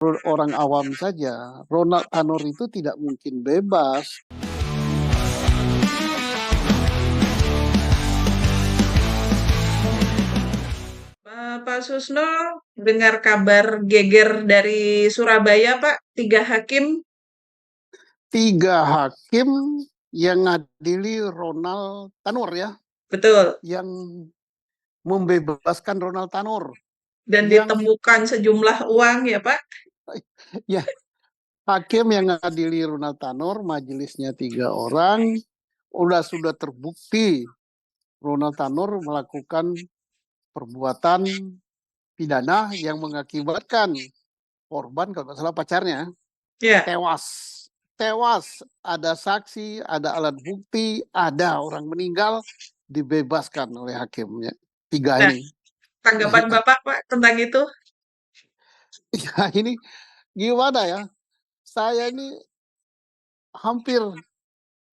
orang awam saja, Ronald Tanur itu tidak mungkin bebas. Pak Susno, dengar kabar geger dari Surabaya, Pak. 3 hakim. 3 hakim yang ngadili Ronald Tanur ya, Betul. yang membebaskan Ronald Tanur, Dan yang ditemukan sejumlah uang ya, Pak. ya hakim yang ngadili Ronald Tanur, majelisnya 3 orang, sudah terbukti Ronald Tanur melakukan perbuatan pidana yang mengakibatkan korban, kalau nggak salah pacarnya, Ya. tewas. Tewas, ada saksi, ada alat bukti, ada orang meninggal, dibebaskan oleh hakimnya. 3 Nah, ini. tanggapan Bapak, Pak, tentang itu? Ya ini gimana ya? Saya ini hampir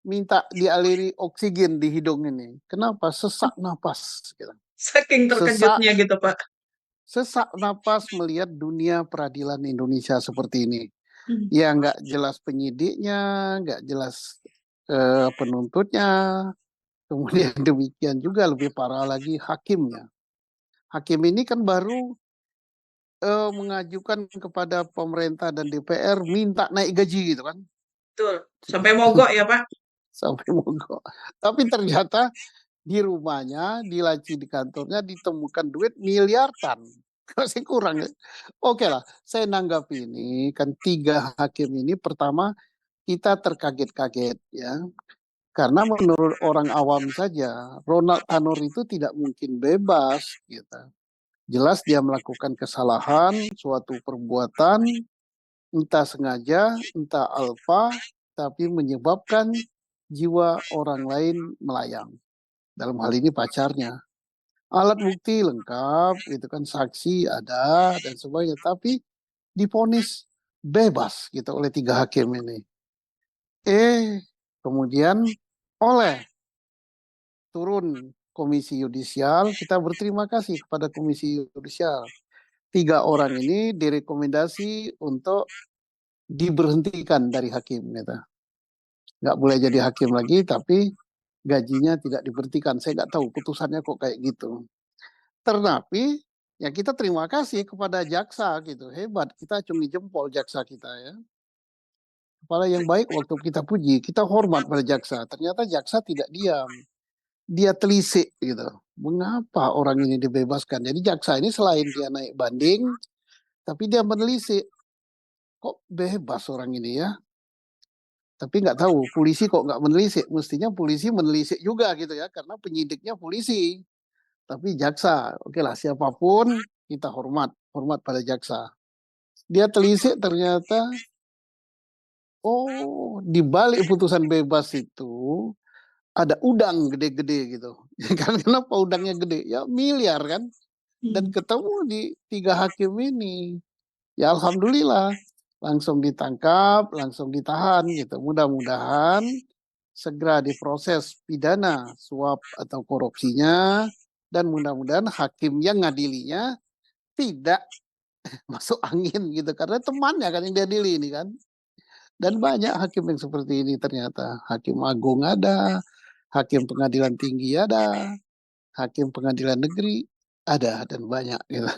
minta dialiri oksigen di hidung ini. Kenapa? Sesak napas. Gitu. Saking Sesak, terkejutnya gitu, Pak. sesak napas melihat dunia peradilan Indonesia seperti ini. Hmm. Ya nggak jelas penyidiknya, nggak jelas penuntutnya. Kemudian demikian juga lebih parah lagi hakimnya. Hakim ini kan baru mengajukan kepada pemerintah dan DPR minta naik gaji gitu kan. Betul. Sampai mogok ya, Pak. Sampai mogok. Tapi ternyata di rumahnya, di laci di kantornya ditemukan duit miliaran. Masih kurang ya. Oke lah, saya nanggap ini kan 3 hakim ini, pertama kita terkaget-kaget ya. Karena menurut orang awam saja, Ronald Tanur itu tidak mungkin bebas gitu. Jelas dia melakukan kesalahan, suatu perbuatan, entah sengaja, entah alfa, tapi menyebabkan jiwa orang lain melayang. Dalam hal ini pacarnya. Alat bukti lengkap, itu kan saksi ada dan sebagainya, tapi divonis bebas gitu oleh 3 hakim ini. Kemudian oleh turun Komisi Yudisial, kita berterima kasih kepada Komisi Yudisial. 3 orang ini direkomendasi untuk diberhentikan dari hakim. Gitu. Nggak boleh jadi hakim lagi, tapi gajinya tidak diberhentikan. Saya nggak tahu putusannya kok kayak gitu. Tetapi ya kita terima kasih kepada jaksa gitu. Hebat, kita acungi jempol jaksa kita ya. Kepala yang baik waktu kita puji, kita hormat pada jaksa. Ternyata jaksa tidak diam. Dia telisik gitu. Mengapa orang ini dibebaskan? Jadi jaksa ini selain dia naik banding, tapi dia menelisik. Kok bebas orang ini ya? Tapi nggak tahu, polisi kok nggak menelisik. Mestinya polisi menelisik juga gitu ya, karena penyidiknya polisi. Tapi jaksa, oke lah siapapun kita hormat pada jaksa. Dia telisik ternyata, oh di balik putusan bebas itu ada udang gede-gede gitu. Kenapa udangnya gede? Ya miliar kan. Dan Hmm. ketemu di 3 hakim ini. Ya alhamdulillah langsung ditangkap, langsung ditahan gitu. Mudah-mudahan segera diproses pidana suap atau korupsinya, dan mudah-mudahan hakim yang ngadilinya tidak masuk angin gitu, karena temannya kan yang diadili ini kan. Dan banyak hakim yang seperti ini ternyata. Hakim agung ada, hakim pengadilan tinggi ada, hakim pengadilan negeri ada, dan banyak gitu.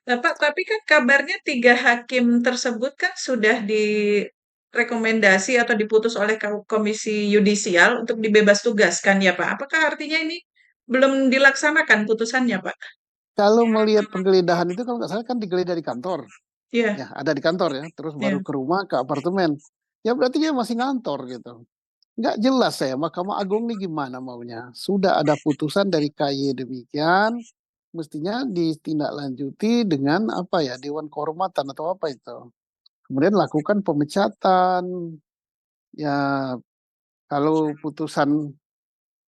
Nah, Pak, tapi kan kabarnya 3 hakim tersebut kan sudah direkomendasi atau diputus oleh Komisi Yudisial untuk dibebas tugaskan ya, Pak. Apakah artinya ini belum dilaksanakan putusannya, Pak? Kalau melihat penggeledahan itu, kalau nggak salah kan digeledah di kantor. Iya, Ya, ada di kantor ya, terus baru iya. ke rumah, ke apartemen. Ya berarti dia masih ngantor gitu. Nggak jelas saya, Mahkamah Agung ini gimana maunya. Sudah ada putusan dari KY demikian, mestinya ditindaklanjuti dengan apa ya, Dewan Kehormatan atau apa itu. Kemudian lakukan pemecatan. Ya kalau putusan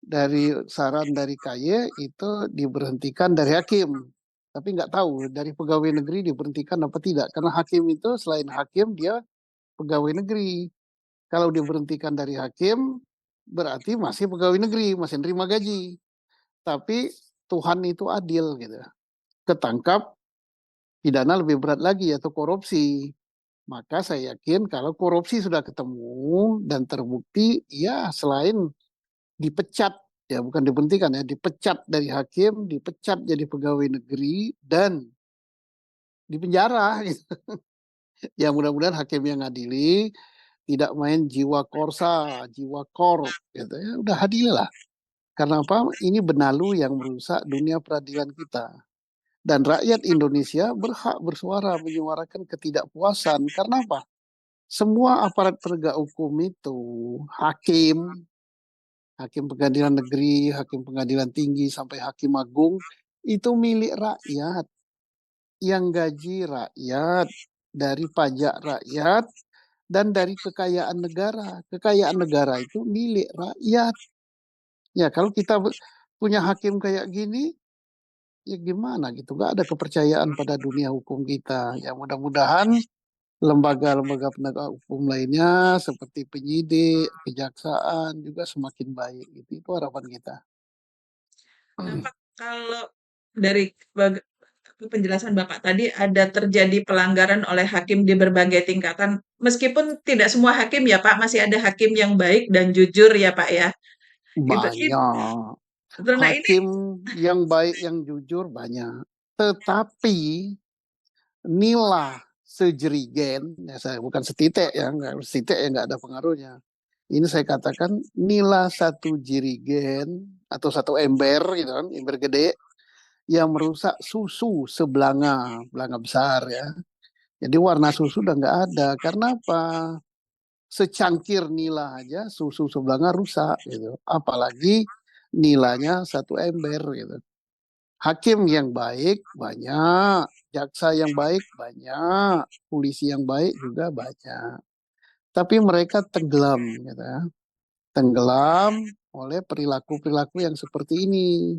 dari saran dari KY itu diberhentikan dari hakim. Tapi nggak tahu dari pegawai negeri diberhentikan apa tidak. Karena hakim itu selain hakim dia pegawai negeri. Kalau diberhentikan dari hakim berarti masih pegawai negeri, masih nerima gaji. Tapi Tuhan itu adil gitu. Ketangkap pidana lebih berat lagi yaitu korupsi. Maka saya yakin kalau korupsi sudah ketemu dan terbukti, ya selain dipecat, ya bukan diberhentikan ya, dipecat dari hakim, dipecat jadi pegawai negeri, dan dipenjara. Gitu. Ya mudah-mudahan hakim yang ngadili tidak main jiwa korsa, jiwa korup, gitu ya. Udah adil lah. Karena apa? Ini benalu yang merusak dunia peradilan kita. Dan rakyat Indonesia berhak bersuara, menyuarakan ketidakpuasan. Karena apa? Semua aparat penegak hukum itu, hakim, hakim pengadilan negeri, hakim pengadilan tinggi, sampai hakim agung, itu milik rakyat. Yang gaji rakyat, dari pajak rakyat, dan dari kekayaan negara. Kekayaan negara itu milik rakyat. Ya, kalau kita punya hakim kayak gini, ya gimana gitu. Gak ada kepercayaan pada dunia hukum kita. Ya mudah-mudahan lembaga-lembaga penegak hukum lainnya seperti penyidik, kejaksaan juga semakin baik. Gitu. Itu harapan kita. Nah, Pak, kalau dari penjelasan Bapak tadi ada terjadi pelanggaran oleh hakim di berbagai tingkatan, meskipun tidak semua hakim ya Pak, masih ada hakim yang baik dan jujur ya Pak ya. Itu, Banyak. nah ini Hakim yang baik, yang jujur banyak. Tetapi nila sejerigen, ya saya bukan setitik ya, nggak setitik ya nggak ada pengaruhnya. Ini saya katakan nila satu jirigen atau satu ember gitu kan, ember gede yang merusak susu sebelanga, belanga besar ya. Jadi warna susu udah nggak ada. Karena apa? Secangkir nila aja susu sebelanga rusak gitu. Apalagi nilanya satu ember gitu. Hakim yang baik banyak, jaksa yang baik banyak, polisi yang baik juga banyak. Tapi mereka tenggelam, gitu ya. Tenggelam oleh perilaku-perilaku yang seperti ini.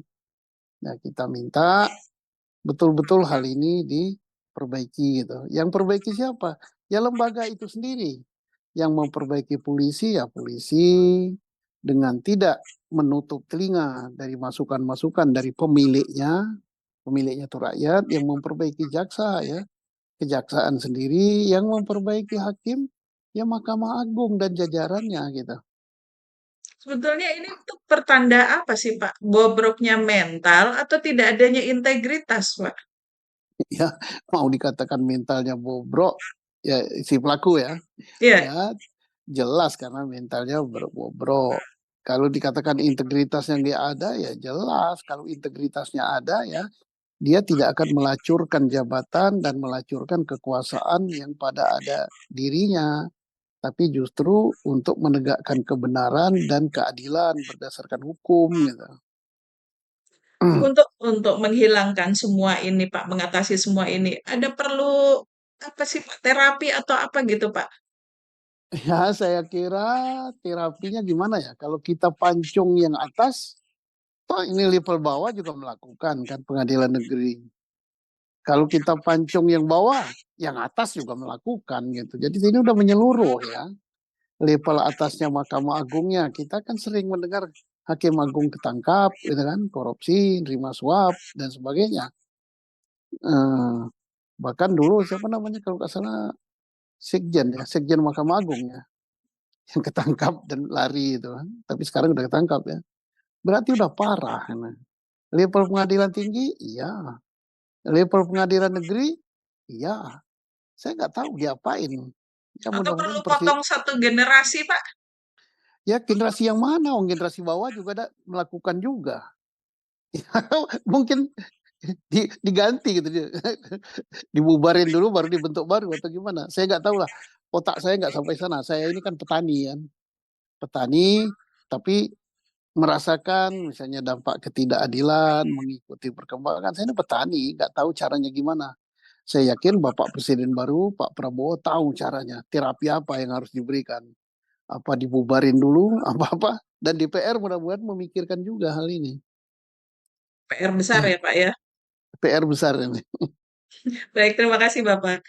Nah, kita minta betul-betul hal ini diperbaiki gitu. Yang perbaiki siapa? Ya lembaga itu sendiri. Yang memperbaiki polisi ya polisi dengan tidak menutup telinga dari masukan-masukan dari pemiliknya. Pemiliknya itu rakyat yang memperbaiki jaksa ya. Kejaksaan sendiri yang memperbaiki hakim ya Mahkamah Agung dan jajarannya gitu. sebetulnya ini tuh pertanda apa sih Pak? Bobroknya mental atau tidak adanya integritas Pak? Ya mau dikatakan mentalnya bobrok ya si pelaku ya. Ya, Ya jelas karena mentalnya bobrok. Kalau dikatakan integritas yang dia ada ya jelas kalau integritasnya ada ya dia tidak akan melacurkan jabatan dan melacurkan kekuasaan yang pada ada dirinya, tapi justru untuk menegakkan kebenaran dan keadilan berdasarkan hukum gitu. untuk menghilangkan semua ini Pak, mengatasi semua ini, ada perlu apa sih Pak? Terapi atau apa gitu Pak? Ya saya kira terapinya gimana ya? Kalau kita pancung yang atas, toh ini level bawah juga melakukan kan pengadilan negeri. Kalau kita pancung yang bawah, yang atas juga melakukan gitu. Jadi ini udah menyeluruh ya. Level atasnya Mahkamah Agungnya, kita kan sering mendengar Hakim Agung ketangkap, gitu kan, korupsi, nerima suap dan sebagainya. Eh, bahkan dulu siapa namanya kalau nggak salah Sekjen ya, Sekjen Mahkamah Agung ya, yang ketangkap dan lari itu kan. Tapi sekarang udah ketangkap ya. Berarti udah parah. Nah. Level pengadilan tinggi, iya. Level pengadilan negeri, iya. Saya nggak tahu diapain. Ya Atau mudah-mudahan perlu potong satu generasi Pak? ya generasi yang mana? Oh, generasi bawah juga ada melakukan juga. Mungkin diganti gitu dia. Dibubarin dulu baru dibentuk baru atau gimana? Saya nggak tahu lah. Otak saya nggak sampai sana. Saya ini kan petani kan. Petani tapi merasakan misalnya dampak ketidakadilan, mengikuti perkembangan. Saya ini petani, nggak tahu caranya gimana. Saya yakin Bapak Presiden baru, Pak Prabowo tahu caranya, terapi apa yang harus diberikan. Apa dibubarin dulu, apa-apa. Dan DPR mudah-mudahan memikirkan juga hal ini. PR besar ya Pak ya? PR besar ini. Baik, terima kasih Bapak.